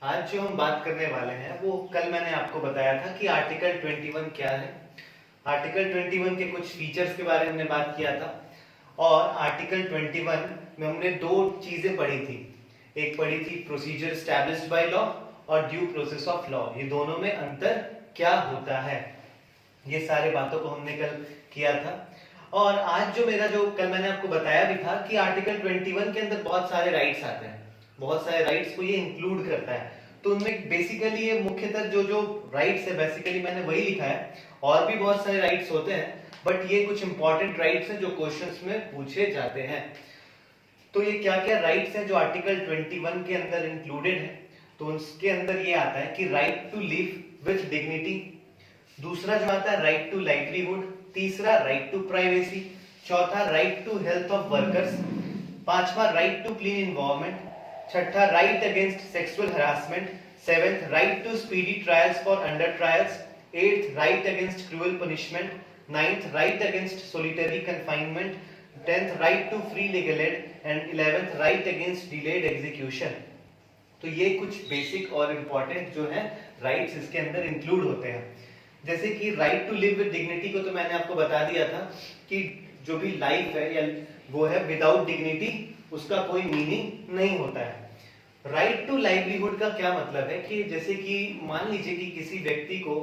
आज जो हम बात करने वाले हैं वो कल मैंने आपको बताया था कि आर्टिकल 21 क्या है। आर्टिकल 21 के कुछ फीचर्स के बारे में हमने बात किया था और आर्टिकल 21 में हमने दो चीजें पढ़ी थी। एक पढ़ी थी प्रोसीजर एस्टैब्लिश्ड बाय लॉ और ड्यू प्रोसेस ऑफ लॉ। ये दोनों में अंतर क्या होता है, ये सारे बातों को हमने कल किया था। और आज जो कल मैंने आपको बताया भी था कि आर्टिकल 21 के अंदर बहुत सारे राइट्स आते हैं, बहुत सारे राइट्स को ये इंक्लूड करता है। तो उनमें बेसिकली ये मुख्यतः जो जो राइट्स है बेसिकली मैंने वही लिखा है। और भी बहुत सारे राइट्स होते हैं बट ये कुछ इंपॉर्टेंट राइट्स हैं जो क्वेश्चंस में पूछे जाते हैं। तो ये क्या क्या राइट्स हैं जो आर्टिकल 21 के अंदर इंक्लूडेड है। तो उसके अंदर ये आता है कि right to live with dignity, दूसरा जो आता है राइट टू लाइवलीहुड, तीसरा राइट टू प्राइवेसी, चौथा right to health of workers, पांचवा राइट टू क्लीन एनवायरनमेंट, छठा right against sexual harassment, seventh right to speedy trials for under trials, eighth right against cruel punishment, ninth right against solitary confinement, tenth right to free legal aid and 11th right against delayed execution. तो ये कुछ basic और important जो है rights इसके अंदर include होते हैं। जैसे कि right to live with dignity को तो मैंने आपको बता दिया था कि जो भी लाइफ है या वो है विदाउट डिग्निटी, उसका कोई मीनिंग नहीं होता है। राइट टू लाइवलीहुड का क्या मतलब है कि जैसे कि मान लीजिए कि किसी व्यक्ति को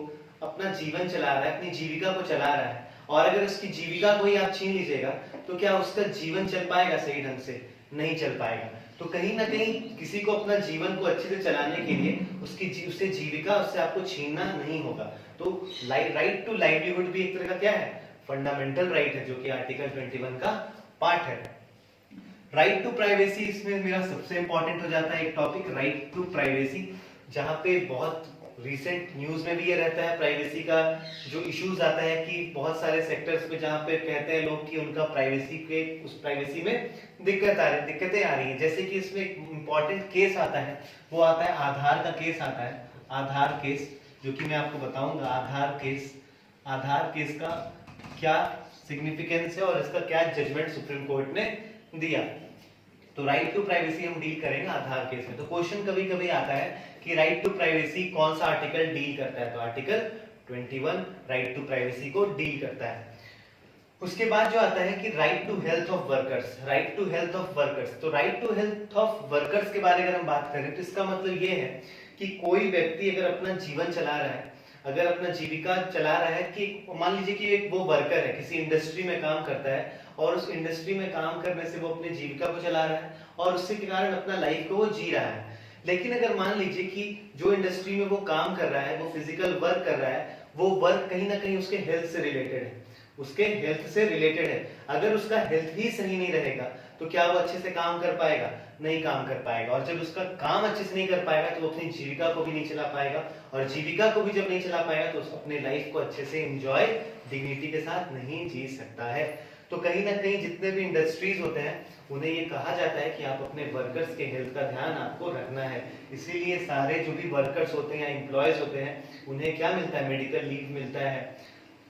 अपना जीवन चला रहा है, अपनी जीविका को चला रहा है, और अगर उसकी जीविका को ही आप छीन लीजिएगा तो क्या उसका जीवन चल पाएगा? सही ढंग से नहीं चल पाएगा। तो कहीं ना कहीं किसी को अपना जीवन को अच्छे से चलाने के लिए उससे जीविका उससे आपको छीनना नहीं होगा। तो राइट टू लाइवलीहुड भी एक तरह का क्या है? फंडामेंटल राइट है, जो कि आर्टिकल 21 का पार्ट है। राइट टू प्राइवेसी, इसमें मेरा सबसे इंपॉर्टेंट हो जाता है एक टॉपिक, राइट टू प्राइवेसी, जहां पे बहुत रिसेंट न्यूज में भी ये रहता है प्राइवेसी का जो इश्यूज आता है कि बहुत सारे सेक्टर्स पे जहां पे कहते हैं लोग कि उनका उस प्राइवेसी में दिक्कतें आ रही हैं। जैसे कि इसमें एक इंपॉर्टेंट केस आता है, वो आता है आधार का केस आता है, आधार केस, जो कि मैं आपको बताऊंगा आधार केस का क्या सिग्निफिकेंस है और इसका क्या जजमेंट सुप्रीम कोर्ट ने दिया। तो राइट टू प्राइवेसी हम डील करेंगे आधार केस में। तो क्वेश्चन कभी कभी आता है कि राइट टू प्राइवेसी कौन सा आर्टिकल डील करता है? तो आर्टिकल 21 राइट टू प्राइवेसी को डील करता है। उसके बाद जो आता है कि right to health of workers, right to health of workers. तो right to health of workers के बारे में अगर हम बात करें तो इसका मतलब ये है कि कोई व्यक्ति अगर अपना जीवन चला रहा है, अगर अपना जीविका चला रहा है, कि मान लीजिए कि एक वो वर्कर है, किसी इंडस्ट्री में काम करता है और उस इंडस्ट्री में काम करने से वो अपनी जीविका को चला रहा है और उसके कारण अपना लाइफ को वो जी रहा है। लेकिन अगर मान लीजिए कि जो इंडस्ट्री में वो काम कर रहा है, वो फिजिकल वर्क कर रहा है, वो वर्क कहीं ना कहीं उसके हेल्थ से रिलेटेड है, उसके हेल्थ से रिलेटेड है। अगर उसका हेल्थ ही सही नहीं रहेगा तो क्या वो अच्छे से काम कर पाएगा? नहीं काम कर पाएगा। और जब उसका काम अच्छे से नहीं कर पाएगा तो वो अपनी जीविका को भी नहीं चला पाएगा, और जीविका को भी जब नहीं चला पाएगा तो अपने लाइफ को अच्छे से एंजॉय डिग्निटी के साथ नहीं जी सकता है। तो कहीं ना कहीं जितने भी इंडस्ट्रीज होते हैं उन्हें ये कहा जाता है कि आप अपने वर्कर्स के हेल्थ का ध्यान आपको रखना है। इसीलिए सारे जो भी वर्कर्स होते हैं या एम्प्लॉयज होते हैं उन्हें क्या मिलता है? मेडिकल लीव मिलता है।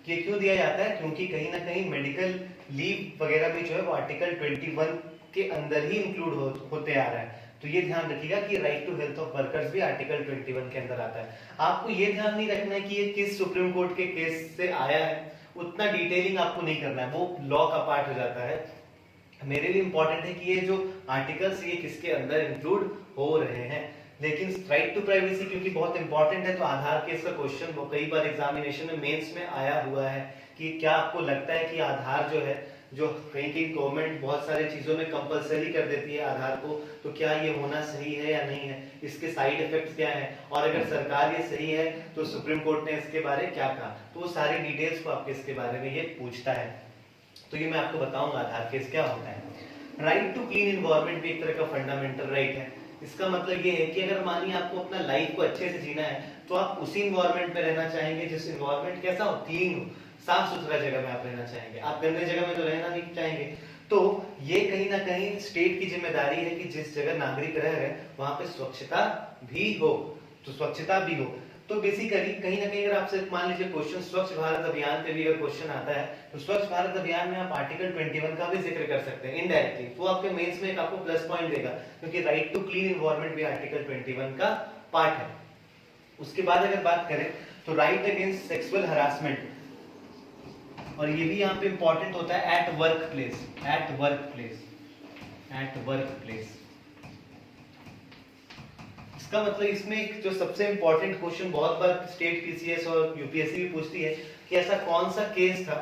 ये क्यों दिया जाता है? क्योंकि कहीं ना कहीं मेडिकल लीव वगैरह भी जो है वो आर्टिकल 21 के अंदर ही इंक्लूड होते आ रहा है। तो ये ध्यान रखिएगा कि right to health of workers भी आर्टिकल 21 के अंदर आता है। आपको ये ध्यान नहीं रखना है कि ये किस सुप्रीम कोर्ट के केस से आया है, उतना डिटेलिंग आपको नहीं करना है, वो लॉ का पार्ट हो जाता है। मेरे लिए इंपॉर्टेंट है कि ये जो आर्टिकल्स ये किसके अंदर इंक्लूड हो रहे हैं। लेकिन राइट टू प्राइवेसी क्योंकि बहुत इंपॉर्टेंट है तो आधार केस का क्वेश्चन वो कई बार एग्जामिनेशन में मेंस में आया हुआ है कि क्या आपको लगता है कि आधार जो है, जो कहीं कहीं गवर्नमेंट बहुत सारी चीजों में कंपलसरी कर देती है आधार को, तो क्या ये होना सही है या नहीं है, इसके साइड इफेक्ट्स क्या है, और अगर सरकार ये सही है तो सुप्रीम कोर्ट ने इसके बारे में क्या कहा। तो वो सारी डिटेल्स को आपके इसके बारे में ये पूछता है। तो ये मैं आपको बताऊंगा आधार केस क्या होता है। राइट टू क्लीन एनवायरनमेंट भी एक तरह का फंडामेंटल राइट है। इसका मतलब ये है कि अगर मानिए आपको अपना लाइफ को अच्छे से जीना है तो आप उसी एनवायरनमेंट में रहना चाहेंगे जिस एनवायरनमेंट कैसा हो? क्लीन हो, साफ सुथरा जगह में आप रहना चाहेंगे। आप गंदे जगह में तो रहना नहीं चाहेंगे। तो ये कहीं ना कहीं स्टेट की जिम्मेदारी है कि जिस जगह नागरिक रह रहे हैं वहां पे स्वच्छता भी हो, तो स्वच्छता भी हो। तो बेसिकली कहीं ना कहीं अगर आपसे मान लीजिए क्वेश्चन स्वच्छ भारत अभियान पे भी अगर क्वेश्चन आता है तो स्वच्छ भारत अभियान में आप आर्टिकल 21 का भी जिक्र कर सकते हैं इनडायरेक्टली, वो आपके मेंस में एक आपको प्लस पॉइंट देगा क्योंकि राइट टू क्लीन एनवायरनमेंट भी आर्टिकल 21 का पार्ट है। उसके बाद अगर बात करें तो राइट अगेंस्ट सेक्सुअल हरासमेंट, और ये भी यहाँ पे इंपॉर्टेंट होता है at work place, at work place, at work place. इसका मतलब इसमें एक जो सबसे इंपॉर्टेंट क्वेश्चन बहुत बार स्टेट पीसीएस और यूपीएससी भी पूछती है कि ऐसा कौन सा केस था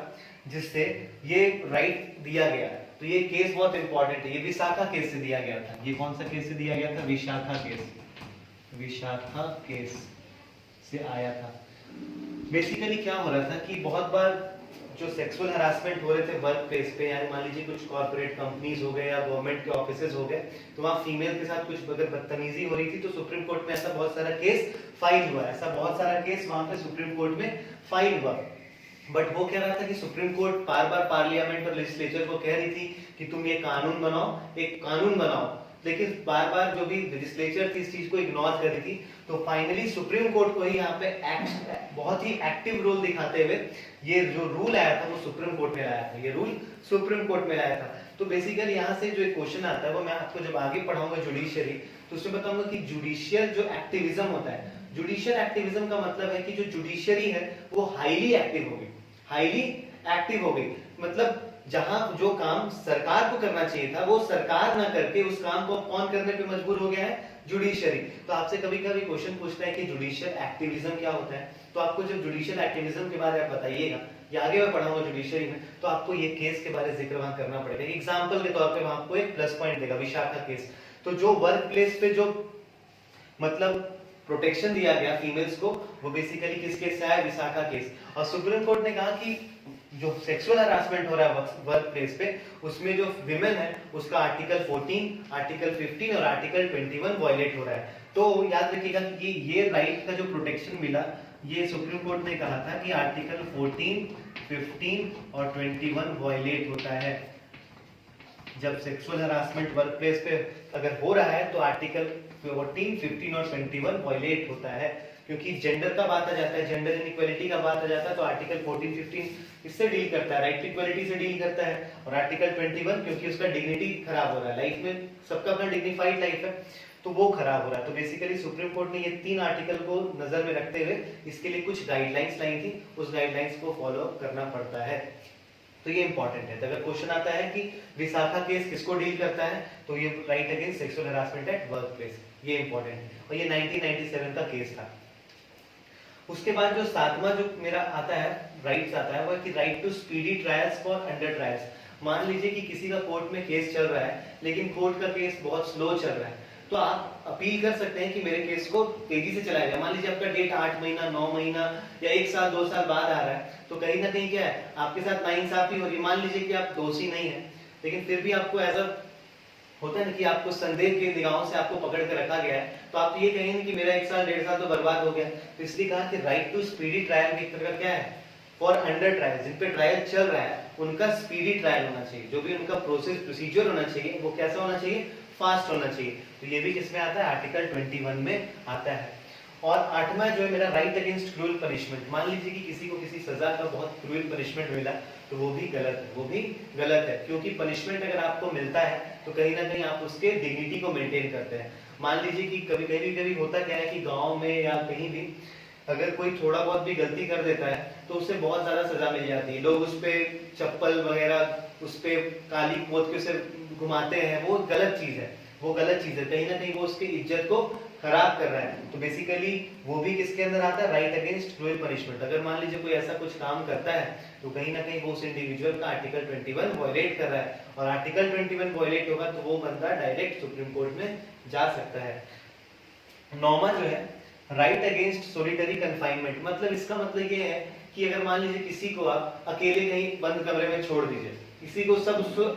जिससे ये राइट दिया गया। तो ये केस बहुत इंपॉर्टेंट है, ये विशाखा केस से दिया गया था। ये कौन सा केस से दिया गया था? विशाखा केस, विशाखा केस से आया था। बेसिकली क्या हो रहा था कि बहुत बार जो सेक्सुअल हरासमेंट हो रहे थे वर्क प्लेस पे, यानी मान लीजिए कुछ कॉर्पोरेट कंपनीज हो गए या गवर्नमेंट के ऑफिसेज हो गए, तो वहाँ फीमेल के साथ कुछ अगर बदतमीजी हो रही थी तो सुप्रीम कोर्ट में ऐसा बहुत सारा केस फाइल हुआ, ऐसा बहुत सारा केस वहां पे सुप्रीम कोर्ट में फाइल हुआ। बट वो कह रहा था कि सुप्रीम कोर्ट बार बार पार्लियामेंट और लेजिस्लेचर को कह रही थी कि तुम ये कानून बनाओ, एक कानून बनाओ, लेकिन बार बार जो भी लेजिस्लेचर थी इस चीज को इग्नोर कर रही थी। तो फाइनली सुप्रीम कोर्ट को ही यहाँ पे बहुत ही एक्टिव रोल दिखाते हुए ये जो रूल आया था वो सुप्रीम कोर्ट में लाया था, ये रूल सुप्रीम कोर्ट में लाया था। तो बेसिकली यहाँ से जो एक क्वेश्चन आता है वो मैं आपको जब आगे पढ़ाऊंगा जुडिशियरी, तो उसमें बताऊंगा कि जुडिशियल जो एक्टिविज्म होता है, जुडिशियल एक्टिविज्म का मतलब है कि जो जुडिशियरी है वो हाईली एक्टिव होगी, हाईली एक्टिव हो गई। मतलब जहां जो काम सरकार को करना चाहिए था वो सरकार ना करके उस काम को कौन करने पे मजबूर हो गया है? जुडिशियरी। तो आपसे कभी कभी क्वेश्चन पूछता है कि जुडिशियल एक्टिविज्म क्या होता है, तो आपको जब जुडिशियल एक्टिविज्म के बारे में बताइएगा या आगे मैं पढ़ाऊंगा जुडिशियरी में, तो आपको ये केस के बारे में जिक्र वहां करना पड़ेगा। एग्जाम्पल के तौर पर वहां आपको एक प्लस पॉइंट देगा विशाखा केस। तो जो वर्क प्लेस पे जो मतलब प्रोटेक्शन दिया गया फीमेल्स को वो बेसिकली किस केस से आया? विशाखा केस। और सुप्रीम कोर्ट ने कहा कि जो सेक्सुअल हरासमेंट हो रहा है वर्क प्लेस पे उसमें जो विमेन है उसका आर्टिकल 14, आर्टिकल 15 और आर्टिकल 21 वायलेट हो रहा है। तो याद रखिएगा कि ये राइट का जो प्रोटेक्शन मिला ये सुप्रीम कोर्ट ने कहा था कि आर्टिकल 14, 15 और 21 वायलेट होता है। जब सेक्सुअल हरासमेंट वर्क प्लेस पे अगर हो रहा है तो आर्टिकल 14, 15 और 21 वायलेट होता है, क्योंकि जेंडर का बात आ जाता है, जेंडर इनइक्वालिटी का बात आ जाता है, तो आर्टिकल 14, 15 इससे डील करता है, राइट टू इक्वालिटी से डील करता है। और आर्टिकल 21 क्योंकि उसका डिग्निटी खराब हो रहा है, लाइफ में सबका अपना डिग्निफाइड लाइफ है तो वो खराब हो रहा है। तो बेसिकली सुप्रीम कोर्ट ने ये 3 आर्टिकल को नजर में रखते हुए इसके लिए कुछ गाइडलाइंस लाई थी, उस गाइडलाइंस को फॉलो करना पड़ता है। तो ये इंपॉर्टेंट है। तो अगर क्वेश्चन आता है कि विशाखा केस किसको डील करता है तो ये right against sexual harassment at work place, ये इंपॉर्टेंट है और ये 1997 का केस था। उसके बाद जो 7वां जो मेरा आता है राइट्स आता है वो है कि right to speedy trials for under trials. मान लीजिए कि किसी का कोर्ट में केस चल रहा है लेकिन कोर्ट का केस बहुत स्लो चल रहा है, तो आप अपील कर सकते हैं कि मेरे केस को तेजी से चलाया जाए। मान लीजिए आपका डेट 8 महीना, 9 महीना या 1 साल 2 साल बाद आ रहा है, तो कहीं ना कहीं क्या है आपके साथ नाइंसाफी हो रही है। मान लीजिए कि आप दोषी नहीं है लेकिन फिर भी आपको एज अ होता है ना कि आपको संदेह के निगाहों से आपको पकड़ के रखा गया है, तो आप ये कहेंगे कि मेरा 1 साल 1.5 साल तो बर्बाद हो गया। तो इसलिए कहा कि राइट टू स्पीडी ट्रायल एक तरह का क्या है फॉर अंडर ट्रायल, जिन पे ट्रायल चल रहा है उनका स्पीडी ट्रायल होना चाहिए, जो भी उनका प्रोसीजर होना चाहिए वो कैसा होना चाहिए? फास्ट होना चाहिए। तो ये भी किसमें आता है? आर्टिकल 21 में आता है। और 8वां जो है मेरा राइट अगेंस्ट क्रूअल पनिशमेंट। मान लीजिए कि किसी को किसी सजा का बहुत क्रूअल पनिशमेंट मिला तो वो भी गलत है, वो भी गलत है, क्योंकि पनिशमेंट अगर आपको मिलता है तो कहीं ना कहीं आप उसके डिग्निटी को मेंटेन करते हैं। मान लीजिए कि कभी होता क्या है कि गाँव में या कहीं भी अगर कोई थोड़ा बहुत भी गलती कर देता है तो उसे बहुत ज्यादा सजा मिल जाती है, लोग उस पे चप्पल वगैरह उस पे काली पोत के उसे घुमाते हैं, वो गलत चीज है, वो गलत चीज है, कहीं ना कहीं वो उसकी इज्जत को खराब कर रहा है। तो बेसिकली वो भी किसके अंदर आता है? Right against cruel punishment. अगर मान लीजिए कोई ऐसा कुछ काम करता है तो कहीं ना कहीं वो उस इंडिविजुअल का आर्टिकल 21 वायलेट कर रहा है, और आर्टिकल 21 वायलेट होगा तो वो बंदा डायरेक्ट सुप्रीम कोर्ट में जा सकता है। 9वां जो है राइट अगेंस्ट सोलिटरी कन्फाइनमेंट। मतलब इसका मतलब ये है कि अगर मान लीजिए किसी को आप अकेले कहीं बंद कमरे में छोड़ दीजिए, किसी को सब उसको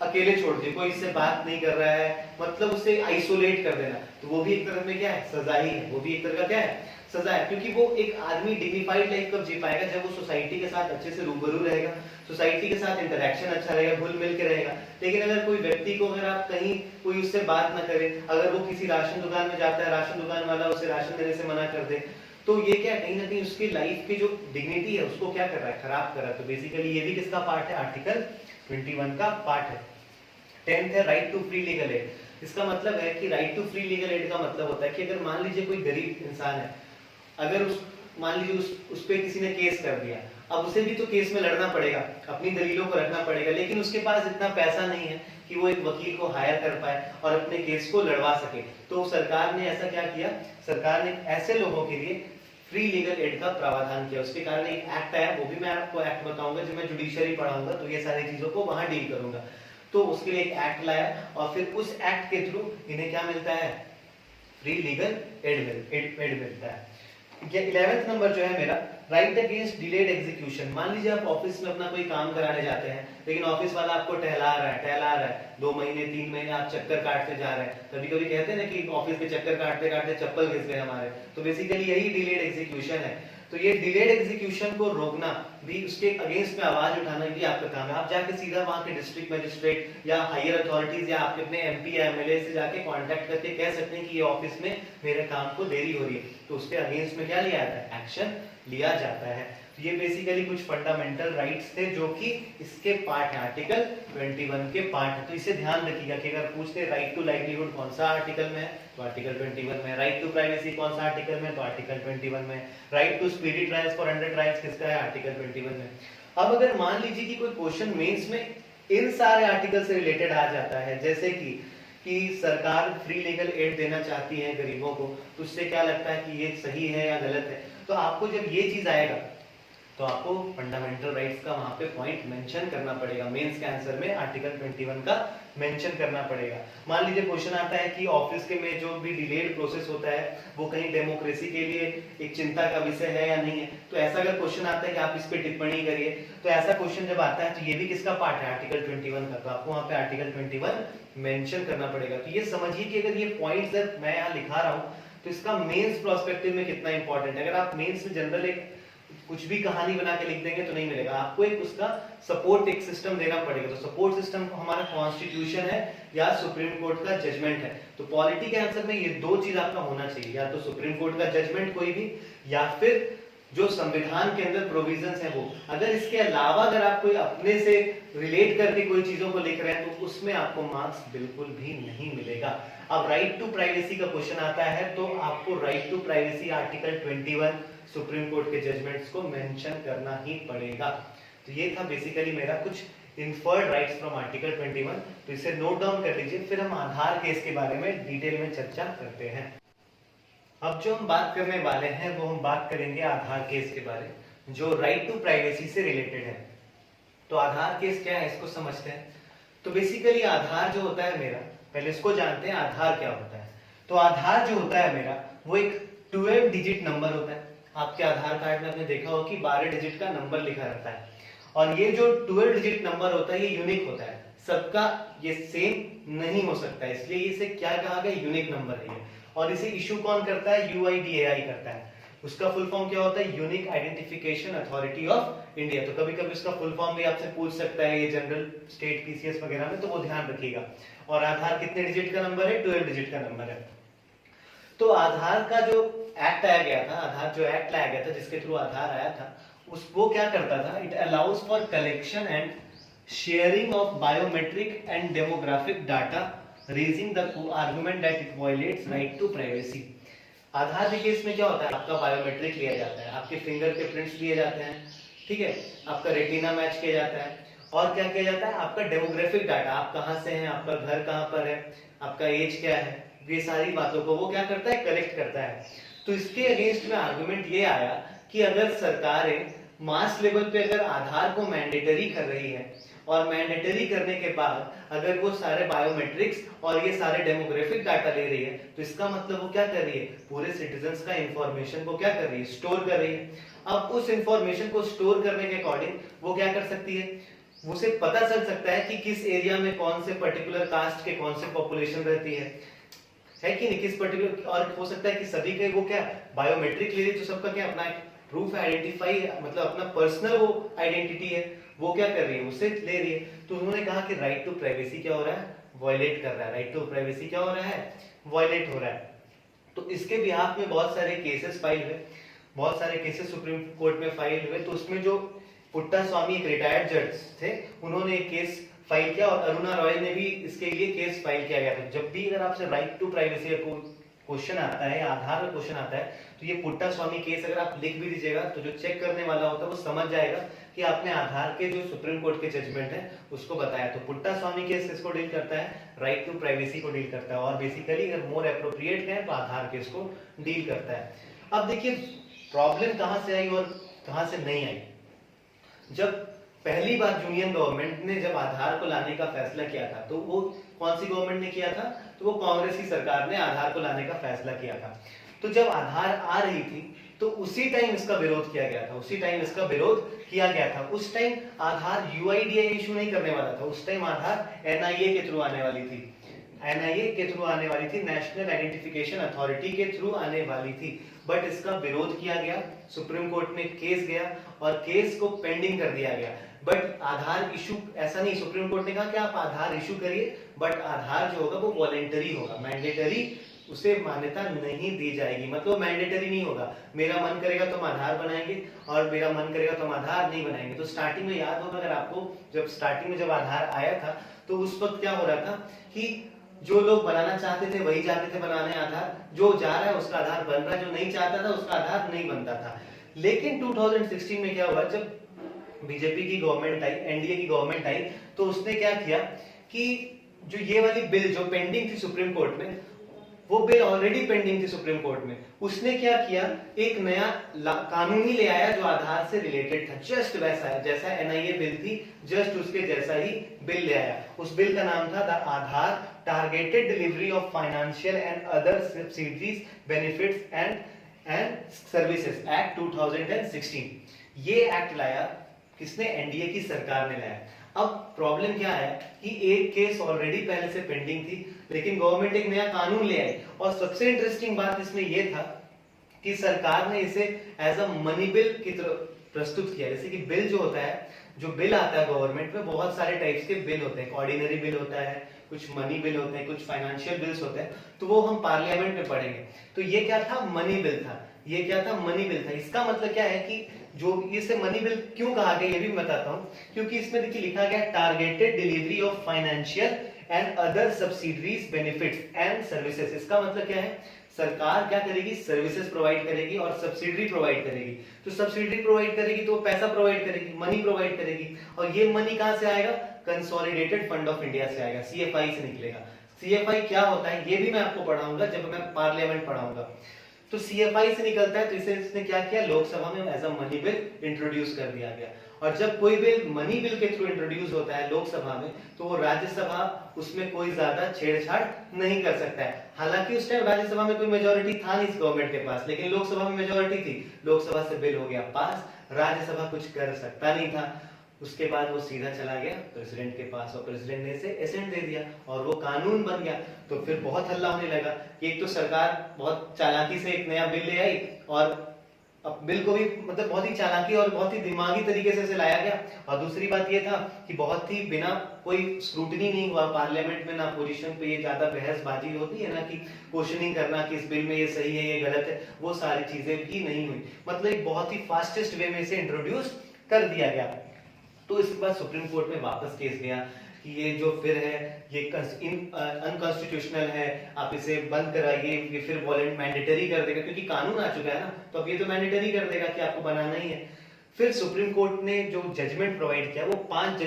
अकेले छोड़ दिए, कोई इससे बात नहीं कर रहा है, मतलब उसे आइसोलेट कर देना, तो वो भी एक तरह में क्या है? सजा ही है, वो भी एक तरह का क्या है? सजा है। क्योंकि वो एक आदमी डिग्निफाइड लाइफ कब जी पाएगा? जब वो सोसाइटी के साथ अच्छे से रूबरू रहेगा, सोसाइटी के साथ इंटरेक्शन अच्छा रहेगा, घुल मिल के रहेगा। लेकिन अगर कोई व्यक्ति को अगर आप कहीं कोई उससे बात ना करे, अगर वो किसी राशन दुकान में जाता है, राशन दुकान वाला उसे राशन देने से मना कर दे, तो ये क्या कहीं ना कहीं उसकी लाइफ की जो डिग्निटी है उसको क्या कर रहा है, खराब कर रहा है। तो बेसिकली ये भी किसका पार्ट है, आर्टिकल 21 का पार्ट है। 10th है right to free legal aid. इसका मतलब है कि right to free legal aid का मतलब होता है कि अगर मान लीजिए कोई गरीब इंसान है, अगर उस मान लीजिए उस पे किसी ने केस कर दिया, अब उसे भी तो केस में लड़ना पड़ेगा, अपनी दलीलों को रखना पड़ेगा, लेकिन उसके पास इतना पैसा नहीं है कि वो एक वकील को हायर कर पाए और अपने केस को लड़वा सके। तो सरकार ने ऐसा क्या किया, सरकार ने ऐसे लोगों के लिए फ्री लीगल एड का प्रावधान किया। उसके कारण एक एक्ट आया, वो भी मैं आपको एक्ट बताऊंगा, जब मैं जुडिशरी पढ़ाऊंगा तो ये सारी चीजों को वहां डील करूंगा। तो उसके लिए एक एक्ट लाया और फिर उस एक्ट के थ्रू इन्हें क्या मिलता है, फ्री लीगल एड मिलता है। 11th नंबर जो है मेरा, राइट अगेंस्ट डिलेड एग्जीक्यूशन। मान लीजिए आप ऑफिस में अपना कोई काम कराने जाते हैं, लेकिन ऑफिस वाला आपको टहला रहा है 2 महीने 3 महीने आप चक्कर काटते जा रहे हैं। कभी कभी कहते हैं ना कि ऑफिस में चक्कर काटते काटते चप्पल घिस गए हमारे, तो बेसिकली यही डिलेड एग्जीक्यूशन है। तो ये डिलेड एग्जीक्यूशन को रोकना भी, उसके अगेंस्ट में आवाज उठाना भी आपका काम है। आप जाके सीधा वहां के डिस्ट्रिक्ट मजिस्ट्रेट या हायर अथॉरिटीज या आपके अपने एमपी या एमएलए से जाके कांटेक्ट करके कह सकते हैं कि ये ऑफिस में मेरे काम को देरी हो रही है, तो उसके अगेंस्ट में क्या लिया जाता है, एक्शन लिया जाता है। तो ये बेसिकली कुछ फंडामेंटल राइट्स थे जो कि इसके पार्ट है, आर्टिकल 21 के पार्ट है। तो इसे ध्यान रखिएगा कि अगर पूछते राइट टू लाइवलीहुड कौन सा आर्टिकल में है, तो आर्टिकल 21 में। राइट टू प्राइवेसी कौन सा आर्टिकल में, तो आर्टिकल 21 में। Right to speedy trials for under trials किसका है, आर्टिकल 21 में। अब अगर मान लीजिए कि कोई क्वेश्चन मेंस में इन सारे आर्टिकल से रिलेटेड आ जाता है, जैसे कि सरकार फ्री लीगल एड देना चाहती है गरीबों को, तो उससे क्या लगता है कि ये सही है या गलत है, तो आपको जब ये चीज आएगा तो आपको फंडामेंटल राइट्स का वहां पे पॉइंट मेंशन करना पड़ेगा। मेंस के आंसर में आर्टिकल 21 का मेंशन करना पड़ेगा। मान लीजिए क्वेश्चन आता है कि ऑफिस के में जो भी डिलेड प्रोसेस होता है वो कहीं डेमोक्रेसी के लिए एक चिंता का विषय है या नहीं है, तो ऐसा अगर क्वेश्चन आता है कि आप इस पे टिप्पणी करिए, तो ऐसा क्वेश्चन जब आता है तो ये भी किसका पार्ट है, आर्टिकल 21 का। तो आपको वहां पे आर्टिकल 21 मेंशन करना पड़ेगा। तो ये समझिए कि अगर ये पॉइंट्स मैं यहाँ लिखा रहा हूँ तो इसका मेंस प्रोस्पेक्टिव में कितना इंपॉर्टेंट है। अगर आप मेंस में जनरल एक कुछ भी कहानी बना के लिख देंगे तो नहीं मिलेगा, आपको एक उसका सपोर्ट एक सिस्टम देना पड़ेगा। तो सपोर्ट सिस्टम हमारा कॉन्स्टिट्यूशन है या सुप्रीम कोर्ट का जजमेंट है। तो पॉलिटी के आंसर में ये दो चीज आपका होना चाहिए, या तो सुप्रीम कोर्ट का जजमेंट कोई भी, या फिर जो संविधान के अंदर प्रोविजंस है वो। अगर इसके अलावा अगर आप कोई अपने से रिलेट करके कोई चीजों को लिख रहे हैं तो उसमें आपको मार्क्स बिल्कुल भी नहीं मिलेगा। अब राइट टू प्राइवेसी का क्वेश्चन आता है तो आपको right to privacy article 21 supreme court के जजमेंट्स को मेंशन करना ही पड़ेगा। तो ये था बेसिकली मेरा कुछ इन्फर्ड राइट्स फ्रॉम आर्टिकल 21। तो इसे नोट डाउन कर लीजिए, फिर हम आधार केस के बारे में डिटेल में चर्चा करते हैं। अब जो हम बात करने वाले हैं वो हम बात करेंगे आधार केस के बारे में, जो राइट टू प्राइवेसी से रिलेटेड है। तो आधार केस क्या है इसको समझते हैं। तो बेसिकली आधार जो होता है मेरा, पहले इसको जानते हैं आधार क्या होता है। तो आधार जो होता है मेरा वो एक 12 डिजिट नंबर होता है। आपके आधार कार्ड में आपने देखा हो कि 12 डिजिट का नंबर लिखा रहता है, और ये जो 12 डिजिट नंबर होता है ये यूनिक होता है, सबका ये सेम नहीं हो सकता है, इसलिए इसे क्या कहा गया, यूनिक नंबर है ये। और इसे इशू कौन करता है, UIDAI करता है। उसका फुल फॉर्म क्या होता है, unique identification authority of India. तो कभी कभी उसका फुल फॉर्म भी आपसे पूछ सकता है ये जनरल स्टेट PCS वगैरह में, तो वो ध्यान रखिएगा। और आधार कितने डिजिट का नंबर है, 12 डिजिट का नंबर है। तो आधार का जो एक्ट आया गया था, आधार जो एक्ट लाया गया था जिसके थ्रू आधार आया था, उस वो क्या करता था, it allows for collection and sharing of biometric and demographic data, raising the argument that it violates right to privacy. Aadhaar के केस में क्या होता है, आपका बायोमेट्रिक लिया जाता है, आपके फिंगर के प्रिंट्स लिए जाते हैं, ठीक है, आपका रेटिना मैच किया जाता है, और क्या किया जाता है, आपका डेमोग्राफिक डाटा, आप कहाँ से हैं, आपका घर कहाँ पर है, आपका एज क्या है, ये सारी बातों को वो क्या करता है, कलेक्ट करता है। तो इसके अगेंस्ट में आर्गुमेंट ये आया कि अगर सरकारें मास लेवल पे अगर आधार को मैंडेटरी कर रही है, और मैंडेटरी करने के बाद अगर वो सारे बायोमेट्रिक्स और ये सारे डेमोग्राफिक डाटा ले रही है, तो इसका मतलब वो क्या कर रही है, पूरे सिटीजन्स का इंफॉर्मेशन को क्या कर रही है, स्टोर कर रही है। अब उस इंफॉर्मेशन को स्टोर करने के अकॉर्डिंग वो क्या कर सकती है, उसे पता चल सकता है कि किस एरिया में कौन से पर्टिकुलर कास्ट के कौन से पॉपुलेशन रहती है कि नहीं, किस पर्टिकुलर, और हो सकता है कि सभी के वो क्या बायोमेट्रिक ले रही है, तो सबका क्या अपना प्रूफ आइडेंटिफाई, मतलब अपना पर्सनल वो आइडेंटिटी है, वो क्या कर रही है, उसे ले रही है। तो उन्होंने कहा कि राइट टू प्राइवेसी क्या हो रहा है, वायलेट कर रहा है, राइट टू प्राइवेसी क्या हो रहा है, वायलेट हो रहा है। तो इसके बिहाफ में बहुत सारे केसेस फाइल हुए। बहुत सारे केसेस सुप्रीम कोर्ट में फाइल हुए, तो उसमें जो पुट्टा स्वामी एक रिटायर्ड जज थे, उन्होंने एक केस फाइल किया और अरुणा रॉय ने भी इसके लिए केस फाइल किया गया था। जब भी अगर आपसे राइट टू प्राइवेसी को क्वेश्चन आता है या आधार का क्वेश्चन आता है, तो ये पुट्टा स्वामी केस अगर आप लिख भी दीजिएगा तो जो चेक करने वाला होता है वो समझ जाएगा कि आपने आधार के जो सुप्रीम कोर्ट के जजमेंट है उसको बताया। तो पुट्टा स्वामी केस इसको डील करता है, राइट टू प्राइवेसी को डील करता है, और बेसिकली अगर मोर एप्रोप्रिएट है तो आधार केस को डील करता है। अब देखिए प्रॉब्लम कहां से आई और कहां से नहीं आई। जब पहली बार यूनियन गवर्नमेंट ने जब आधार को लाने का फैसला किया था, तो वो कौन सी गवर्नमेंट ने किया था, तो वो कांग्रेस की सरकार ने आधार को लाने का फैसला किया था। तो जब आधार आ रही थी तो उसी टाइम इसका विरोध किया गया था, उसी टाइम इसका विरोध किया गया था। उस टाइम आधार यूआईडीआई इशू नहीं करने वाला था, उस टाइम आधार एनआईए के थ्रू आने वाली थी, एनआईए के थ्रू आने वाली थी, नेशनल आइडेंटिफिकेशन अथॉरिटी के थ्रू आने वाली थी। बट इसका विरोध किया गया, सुप्रीम कोर्ट में केस गया और केस को पेंडिंग कर दिया गया। बट आधार इशू ऐसा नहीं, सुप्रीम कोर्ट ने कहा कि आप आधार इशू करिए, बट आधार जो होगा वो वॉलेंटरी होगा, मैंडेटरी उसे मान्यता नहीं दी जाएगी। मतलब मैंडेटरी नहीं होगा, मेरा मन करेगा तो हम आधार बनाएंगे और मेरा मन करेगा तो हम आधार नहीं बनाएंगे। तो स्टार्टिंग में याद होगा अगर आपको, जब स्टार्टिंग में जब आधार आया था तो उस वक्त क्या हो रहा था कि जो लोग बनाना चाहते थे वही जाते थे बनाने आधार, जो जा रहा है उसका आधार बन रहा है, जो नहीं चाहता था उसका आधार नहीं बनता था। लेकिन 2016 में क्या हुआ, जब बीजेपी की गवर्नमेंट आई, एनडीए की गवर्नमेंट आई, तो उसने क्या किया कि जो ये वाली बिल जो पेंडिंग थी सुप्रीम कोर्ट में, वो बिल ऑलरेडी पेंडिंग थी सुप्रीम कोर्ट में, उसने क्या किया, एक नया कानून ही ले आया जो आधार से रिलेटेड था, जस्ट वैसा जैसा एनआईए बिल थी, जस्ट उसके जैसा ही बिल ले आया। उस बिल का नाम था the Aadhaar targeted delivery of financial and other subsidies benefits and services act 2016। ये एक्ट लाया किसने, एनडीए की सरकार ने लाया। अब प्रॉब्लम क्या है कि एक केस ऑलरेडी पहले से पेंडिंग थी, लेकिन गवर्नमेंट एक नया कानून ले आई, और सबसे इंटरेस्टिंग बात इसमें यह था कि सरकार ने इसे एज अ मनी बिल की तरह प्रस्तुत किया। जैसे कि बिल जो होता है, जो बिल आता है गवर्नमेंट में, बहुत सारे टाइप्स के बिल होते हैं, ऑर्डिनरी बिल होता है, कुछ मनी बिल होते हैं, कुछ फाइनेंशियल बिल्स होते हैं, तो वो हम पार्लियामेंट में पढ़ेंगे। तो ये क्या था, मनी बिल था, ये क्या था, मनी बिल था। इसका मतलब क्या है कि जो इसे मनी बिल क्यों कहा गया ये भी मैं बताता हूं, क्योंकि इसमें देखिए लिखा गया targeted delivery of financial and other subsidies benefits and services. इसका मतलब क्या है, सरकार क्या करेगी, सर्विसेज प्रोवाइड करेगी और सब्सिडी प्रोवाइड करेगी। तो सब्सिडी प्रोवाइड करेगी तो पैसा प्रोवाइड करेगी, मनी प्रोवाइड करेगी, और ये मनी कहां से आएगा, कंसोलिडेटेड फंड ऑफ इंडिया से आएगा, सीएफआई से निकलेगा। सीएफआई क्या होता है ये भी मैं आपको पढ़ाऊंगा जब मैं पार्लियामेंट पढ़ाऊंगा। तो सीएफआई से निकलता है, तो इसे इसने क्या किया, लोकसभा में as a money bill introduce कर दिया गया। और जब कोई बिल मनी बिल के थ्रू इंट्रोड्यूस होता है लोकसभा में, तो वो राज्यसभा उसमें कोई ज्यादा छेड़छाड़ नहीं कर सकता है। हालांकि उस टाइम राज्यसभा में कोई मेजोरिटी था नहीं इस गवर्नमेंट के पास, लेकिन लोकसभा में मेजोरिटी थी, लोकसभा से बिल हो गया पास, राज्यसभा कुछ कर सकता नहीं था। उसके बाद वो सीधा चला गया प्रेसिडेंट के पास, और प्रेसिडेंट ने इसे एसेंट दे दिया और वो कानून बन गया। तो फिर बहुत हल्ला होने लगा कि एक तो सरकार बहुत चालाकी से एक नया बिल ले आई, और अब बिल को भी मतलब बहुत ही चालाकी और बहुत ही दिमागी तरीके से लाया गया, और दूसरी बात ये था कि बहुत ही बिना कोई स्क्रूटनी नहीं हुआ पार्लियामेंट में, ना पोजीशन पे ये ज्यादा बहसबाजी होती है ना कि क्वेश्चनिंग करना कि इस बिल में ये सही है ये गलत है, वो सारी चीजें भी नहीं हुई। मतलब एक बहुत ही फास्टेस्ट वे में इसे इंट्रोड्यूस कर दिया गया। तो इसके बाद सुप्रीम कोर्ट में वापस केस गया कि ये जो फिर है ये अनकॉन्स्टिट्यूशनल है, आप इसे बंद कराइए, ये फिर वॉलेंट मैंडेटरी कर देगा, क्योंकि कानून आ चुका है ना, तो अब ये तो मैंडेटरी कर देगा कि आपको बनाना ही है। फिर सुप्रीम कोर्ट ने जो जजमेंट प्रोवाइड किया वो 5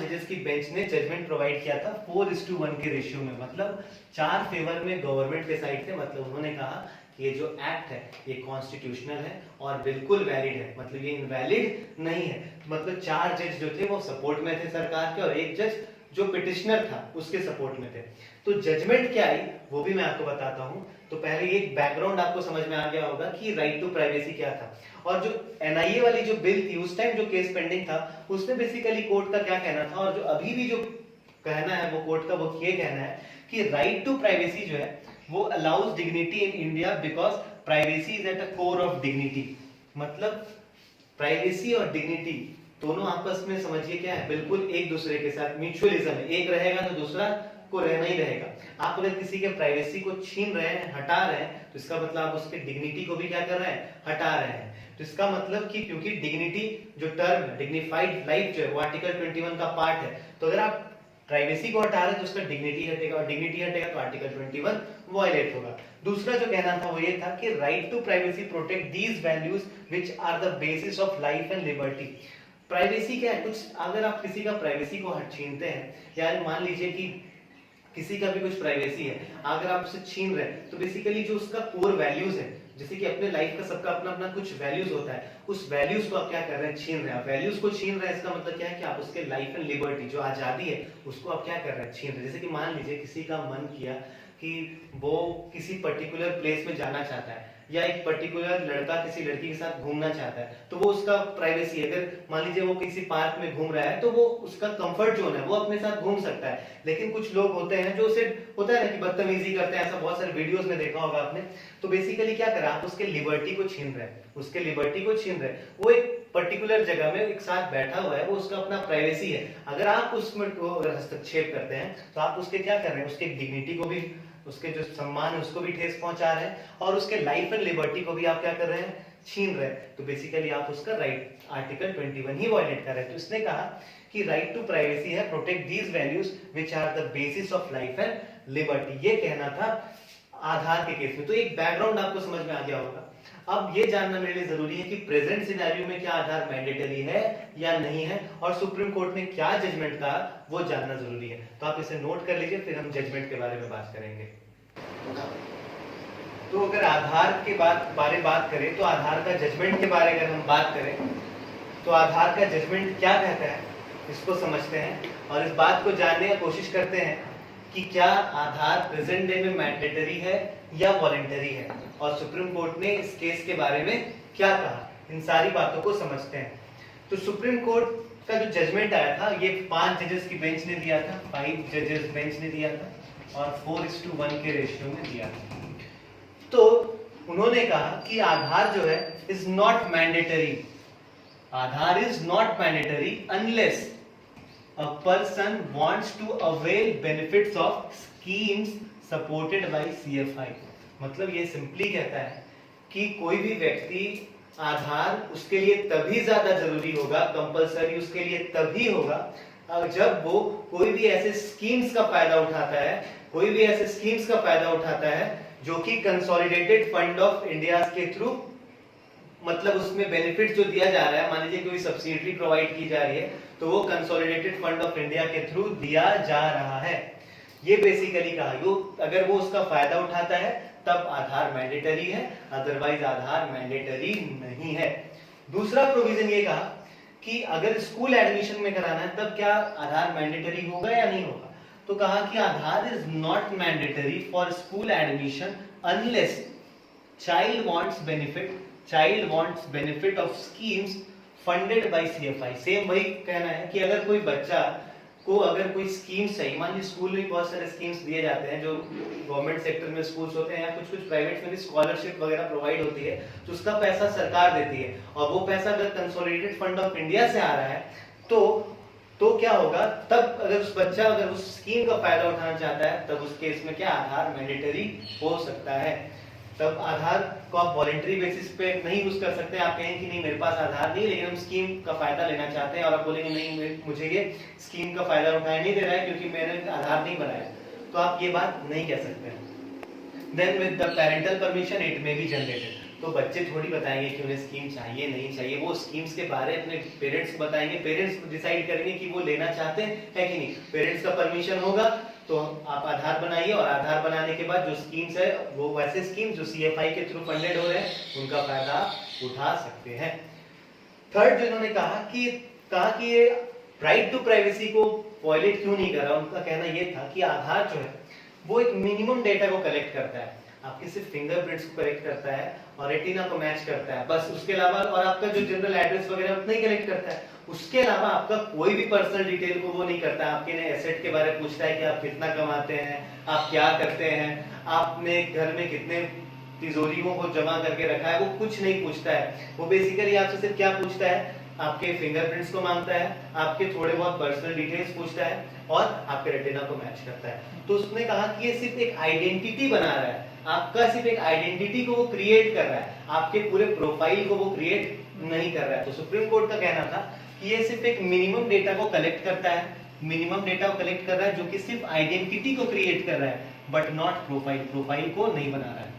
जजेस की बेंच ने जजमेंट प्रोवाइड किया था 4:1 के रेशियो में, मतलब 4 फेवर में गवर्नमेंट के साइड थे। मतलब उन्होंने कहा ये जो एक्ट है ये कॉन्स्टिट्यूशनल है और बिल्कुल वैलिड है, मतलब ये इनवैलिड नहीं है। मतलब 4 जज जो थे वो सपोर्ट में थे सरकार के, और एक जज जो पिटिशनर था उसके सपोर्ट में थे। तो जजमेंट क्या आई वो भी मैं आपको बताता हूं। तो पहले एक बैकग्राउंड आपको समझ में आ गया होगा कि राइट टू प्राइवेसी क्या था, और जो एनआईए वाली जो बिल थी उस टाइम जो केस पेंडिंग था उसमें बेसिकली कोर्ट का क्या कहना था, और जो अभी भी जो कहना है वो कोर्ट का वो ये कहना है कि राइट टू प्राइवेसी जो है वो allows dignity in India because privacy is at the core of dignity. मतलब प्राइवेसी और डिग्निटी दोनों आपस में समझिए क्या है, बिल्कुल एक दूसरे के साथ म्यूचुअलिज्म है, एक रहेगा तो दूसरा आपको रहना ही रहेगा। आप अगर किसी के प्राइवेसी को छीन रहे हैं, हटा रहे हैं, तो इसका मतलब आप उसके डिग्निटी को भी क्या कर रहे हैं, हटा रहे हैं। तो इसका मतलब कि क्योंकि डिग्निटी जो टर्म है, डिग्निफाइड लाइफ जो है वो आर्टिकल 21 का पार्ट है, तो अगर आप प्राइवेसी को हटा रहे हैं तो उसका डिग्निटी हटेगा, और डिग्निटी हटेगा तो आर्टिकल 21 वायलेट होगा। दूसरा जो कहना था वो ये था कि right to privacy protect these values which are the basis of life and liberty. Privacy क्या है, कुछ अगर आप किसी का प्राइवेसी को छीनते हैं, या मान लीजिए कि किसी का भी कुछ प्राइवेसी है, अगर आप उसे छीन रहे हैं तो बेसिकली जो उसका कोर वैल्यूज है, जैसे कि अपने लाइफ का सबका अपना अपना कुछ वैल्यूज होता है, उस वैल्यूज को आप क्या कर रहे हैं, छीन रहे हैं। वैल्यूज को छीन रहे हैं इसका मतलब क्या है कि आप उसके लाइफ एंड लिबर्टी जो आजादी है उसको आप क्या कर रहे हैं, छीन रहे हैं। जैसे कि मान लीजिए किसी का मन किया कि वो किसी पर्टिकुलर प्लेस में जाना चाहता है, या एक पर्टिकुलर लड़का किसी लड़की के साथ घूमना चाहता है, तो वो उसका प्राइवेसी है। अगर मान लीजिए वो किसी पार्क में घूम रहा है तो वो उसका कंफर्ट जोन है, वो अपने साथ घूम सकता है। लेकिन कुछ लोग होते हैं जो उसे होता है ना कि बदतमीजी करते हैं, ऐसा बहुत सारे वीडियोस में देखा होगा आपने। तो बेसिकली क्या कर रहा है, आप उसके लिबर्टी को छीन रहे हैं, उसके लिबर्टी को छीन रहे हैं। वो एक पर्टिकुलर जगह में एक साथ बैठा हुआ है, वो उसका अपना प्राइवेसी है। अगर आप उसमें हस्तक्षेप करते हैं तो आप उसके क्या कर रहे हैं, उसके डिग्निटी को भी, उसके जो सम्मान है उसको भी ठेस पहुंचा रहे हैं, और उसके लाइफ एंड लिबर्टी को भी आप क्या कर रहे हैं, छीन रहे हैं। तो बेसिकली आप उसका राइट आर्टिकल 21 ही वायलेट कर रहे हैं। तो इसने कहा कि राइट टू प्राइवेसी है, protect these values which are the basis of life and liberty. ये कहना था आधार के केस में। तो एक बैकग्राउंड आपको समझ में आ गया होगा। अब ये जानना मेरे लिए जरूरी है कि प्रेजेंट सिनेरियो में क्या आधार मैंडेटरी है या नहीं है, और सुप्रीम कोर्ट ने क्या जजमेंट कहा वो जानना जरूरी है। तो आप इसे नोट कर लीजिए, फिर हम जजमेंट के बारे में बात करेंगे। तो अगर आधार के बात करें, तो आधार का जजमेंट के बारे अगर हम बात करें, तो आधार का जजमेंट क्या कहता है इसको समझते हैं, और इस बात को जानने की कोशिश करते हैं कि क्या आधार प्रेजेंट डे में मैंडेटरी है या वॉलंटरी है, और सुप्रीम कोर्ट ने इस केस के बारे में क्या कहा, इन सारी बातों को समझते हैं। तो सुप्रीम कोर्ट का जो जजमेंट आया था, ये 5 जजेस की बेंच ने दिया था, 5 जजेस बेंच ने दिया था, और 4:1 के रेशियो में दिया था। तो उन्होंने कहा कि आधार जो है is not mandatory, Aadhaar is not mandatory unless a person wants to avail benefits of schemes supported by CFI। मतलब ये सिंपली कहता है कि कोई भी व्यक्ति आधार उसके लिए तभी ज्यादा जरूरी होगा, कंपलसरी उसके लिए तभी होगा जब वो कोई भी ऐसे स्कीम्स का फायदा उठाता है, कोई भी ऐसे स्कीम्स का फायदा उठाता है जो कि कंसोलिडेटेड फंड ऑफ इंडिया के थ्रू, मतलब उसमें बेनिफिट जो दिया जा रहा है, मान लीजिए कोई सब्सिडी प्रोवाइड की जा रही है तो वो कंसोलिडेटेड फंड ऑफ इंडिया के थ्रू दिया जा रहा है। ये बेसिकली कहा, अगर वो उसका फायदा उठाता है तब आधार मैंडेटरी है, अदरवाइज आधार मैंडेटरी नहीं है। दूसरा प्रोविजन ये कहा कि अगर स्कूल एडमिशन में कराना है तब क्या आधार मैंडेटरी होगा या नहीं होगा। तो कहा कि Aadhaar is not mandatory for school admission unless child wants benefit of schemes funded by CFI। Same वही कहना है कि अगर कोई बच्चा को अगर कोई स्कीम्स चाहिए, मान लीजिए स्कूल में बहुत सारे स्कीम्स दिए जाते हैं, जो गवर्नमेंट सेक्टर में स्कूल्स होते हैं या कुछ कुछ प्राइवेट में भी स्कॉलरशिप वगैरह प्रोवाइड होती है, तो उसका पैसा सरकार देती है, और वो पैसा अगर कंसोलिडेटेड फंड ऑफ इंडिया से आ रहा है तो क्या होगा, तब अगर उस बच्चा अगर उस स्कीम का फायदा उठाना चाहता है तब उस केस में क्या आधार मैंडेटरी हो सकता है। तब आधार को आप वॉलंटरी बेसिस पे नहीं यूज कर सकते। आप कहें कि नहीं मेरे पास आधार नहीं, लेकिन हम स्कीम का फायदा लेना चाहते हैं, और आप बोलेंगे नहीं मुझे ये स्कीम का फायदा उठाया नहीं दे रहा है क्योंकि मैंने आधार नहीं बनाया, तो आप ये बात नहीं कह सकते। Then with the parental permission it may be generated. तो बच्चे थोड़ी बताएंगे कि उन्हें स्कीम चाहिए नहीं चाहिए, वो स्कीम्स के बारे अपने पेरेंट्स को बताएंगे, पेरेंट्स डिसाइड करेंगे कि वो लेना चाहते हैं कि नहीं। पेरेंट्स का परमिशन होगा तो आप आधार बनाइए, और आधार बनाने के बाद जो स्कीम्स है वो वैसे स्कीम्स जो CFI के थ्रू फंडेड हो रहे हैं उनका फायदा उठा सकते हैं। थर्ड जो इन्होंने कहा कि ये राइट टू प्राइवेसी को वायलेट क्यों नहीं कर रहा, उनका कहना ये था कि आधार जो है वो एक मिनिमम डेटा को कलेक्ट करता है, आपके सिर्फ फिंगरप्रिंट्स को कलेक्ट करता है और रेटिना को मैच करता है, बस उसके अलावा, और आपका जो जनरल एड्रेस वगैरह उतना ही कलेक्ट करता है, उसके अलावा आपका कोई भी पर्सनल डिटेल को वो नहीं करता है। आपके एसेट के बारे में पूछता है कि आप कितना कमाते हैं, आप क्या करते हैं, आपने घर में कितने तिजोरियों को जमा करके रखा है, वो कुछ नहीं पूछता है। वो बेसिकली आपसे सिर्फ क्या पूछता है, आपके फिंगरप्रिंट्स को मांगता है, आपके थोड़े बहुत पर्सनल डिटेल्स पूछता है, और आपके रेटिना को मैच करता है। तो उसने कहा कि ये सिर्फ एक आइडेंटिटी बना रहा है, आपका सिर्फ एक आइडेंटिटी को वो क्रिएट कर रहा है, आपके पूरे प्रोफाइल को वो क्रिएट नहीं कर रहा है। तो सुप्रीम कोर्ट का कहना था कि ये सिर्फ एक मिनिमम डेटा को कलेक्ट करता है, मिनिमम डेटा को कलेक्ट कर रहा है जो कि सिर्फ आइडेंटिटी को क्रिएट कर रहा है, बट नॉट प्रोफाइल, प्रोफाइल को नहीं बना रहा है।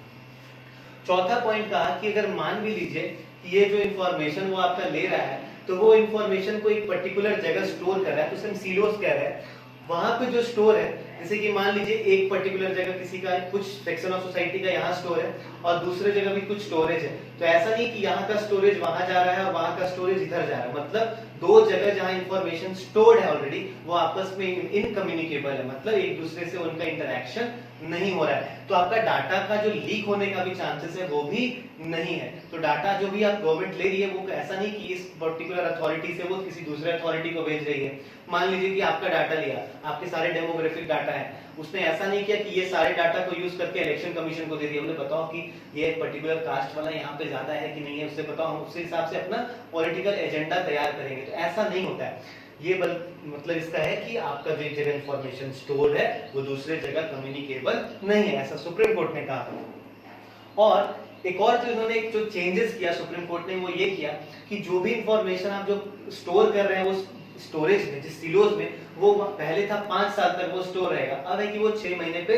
चौथा पॉइंट कहा कि अगर मान भी लीजिए कि ये जो इंफॉर्मेशन वो आपका ले रहा है, तो वो इंफॉर्मेशन को एक पर्टिकुलर जगह स्टोर कर रहा है, तो उसे हम सीलोस कह रहे हैं। वहां पे जो स्टोर है, जैसे कि मान लीजिए एक पर्टिकुलर जगह किसी का कुछ सेक्शन ऑफ सोसाइटी का यहाँ स्टोर है और दूसरे जगह भी कुछ स्टोरेज है, तो ऐसा नहीं कि यहाँ का स्टोरेज वहां जा रहा है और वहां का स्टोरेज इधर जा रहा है। मतलब दो जगह जहां इंफॉर्मेशन स्टोर्ड है ऑलरेडी, वो आपस में इनकम्युनिकेबल है, मतलब एक दूसरे से उनका इंटरेक्शन नहीं हो रहा है। तो आपका डाटा का जो लीक होने का भी चांसेस है वो भी नहीं है। तो डाटा जो भी आप गवर्नमेंट ले रही है वो ऐसा नहीं कि इस पर्टिकुलर अथॉरिटी से वो किसी दूसरे अथॉरिटी को भेज रही है। मान लीजिए कि आपका डाटा लिया, आपके सारे डेमोग्राफिक डाटा है, उसने ऐसा नहीं किया कि ये सारे डाटा को यूज करके इलेक्शन कमीशन को दे दिया, उन्हें बताओ कि ये पर्टिकुलर कास्ट वाला यहाँ पे ज्यादा है कि नहीं है, उससे बताओ, हम उसके हिसाब से अपना पॉलिटिकल एजेंडा तैयार करेंगे। तो ऐसा नहीं होता है। ये मतलब इसका है कि आपका जो एक जगह इंफॉर्मेशन स्टोर्ड है वो दूसरे जगह कम्युनिकेबल नहीं है, ऐसा सुप्रीम कोर्ट ने कहा। और एक और जो इन्होंने जो चेंजेस किया सुप्रीम कोर्ट ने, वो ये किया कि जो भी इंफॉर्मेशन आप जो स्टोर कर रहे हैं वो स्टोरेज में, जिस सिलोज में, वो पहले था 5 साल तक वो स्टोर रहेगा, अब है कि वो 6 महीने पे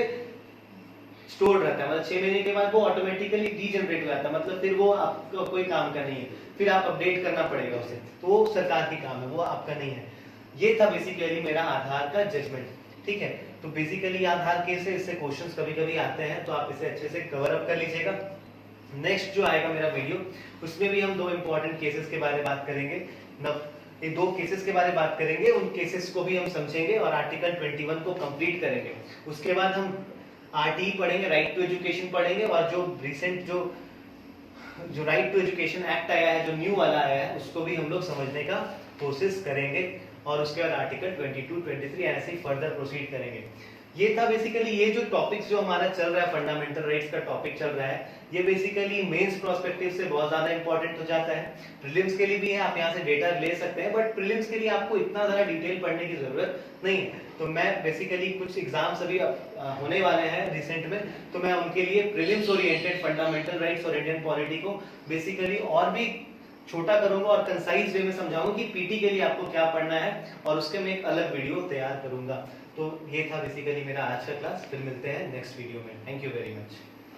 स्टोर रहता है। मतलब 6 महीने के बाद वो ऑटोमेटिकली रीजनरेट हो जाता है, मतलब फिर वो आपका कोई काम का नहीं है, फिर आप अपडेट करना पड़ेगा उसे, तो वो सरकार की काम है, वो आपका नहीं है। ये था बेसिकली मेरा आधार का जजमेंट, ठीक है। तो बेसिकली आधार केस है, इससे क्वेश्चंस कभी-कभी आते हैं, तो आप इसे अच्छे से कवर अप कर लीजिएगा। नेक्स्ट जो आएगा मेरा वीडियो, उसमें भी हम 2 इंपॉर्टेंट केसेस के बारे में बात करेंगे। ये 2 केसेस के बारे में बात करेंगे, उन केसेस को भी हम समझेंगे और आर्टिकल 21 को कंप्लीट करेंगे। उसके बाद हम आरटीई पढ़ेंगे, राइट टू एजुकेशन पढ़ेंगे, और जो रिसेंट जो राइट टू एजुकेशन एक्ट आया है, जो न्यू वाला आया है, उसको भी हम लोग समझने का कोशिश करेंगे। और उसके बाद आर्टिकल 22, 23 ऐसे ही फर्दर प्रोसीड करेंगे। ये था बेसिकली, ये जो टॉपिक्स जो हमारा चल रहा है, फंडामेंटल राइट्स का टॉपिक चल रहा है, ये बेसिकली मेंस प्रोस्पेक्टिव से बहुत ज्यादा इंपॉर्टेंट हो जाता है। प्रीलिम्स के लिए भी है, आप यहाँ से डेटा ले सकते हैं, बट प्रीलिम्स के लिए आपको इतना ज्यादा डिटेल पढ़ने की जरूरत नहीं है। तो मैं बेसिकली कुछ एग्जाम्स अभी होने वाले हैं रिसेंट में, तो मैं उनके लिए प्रीलिम्स ओरिएंटेड फंडामेंटल राइट्स और इंडियन पॉलिटी को बेसिकली और भी छोटा करूंगा और कंसाइज वे में समझाऊंगा कि पीटी के लिए आपको क्या पढ़ना है, और उसके मैं एक अलग वीडियो तैयार करूंगा। तो ये था बेसिकली मेरा आज का क्लास। फिर मिलते हैं नेक्स्ट वीडियो में। Thank you very much.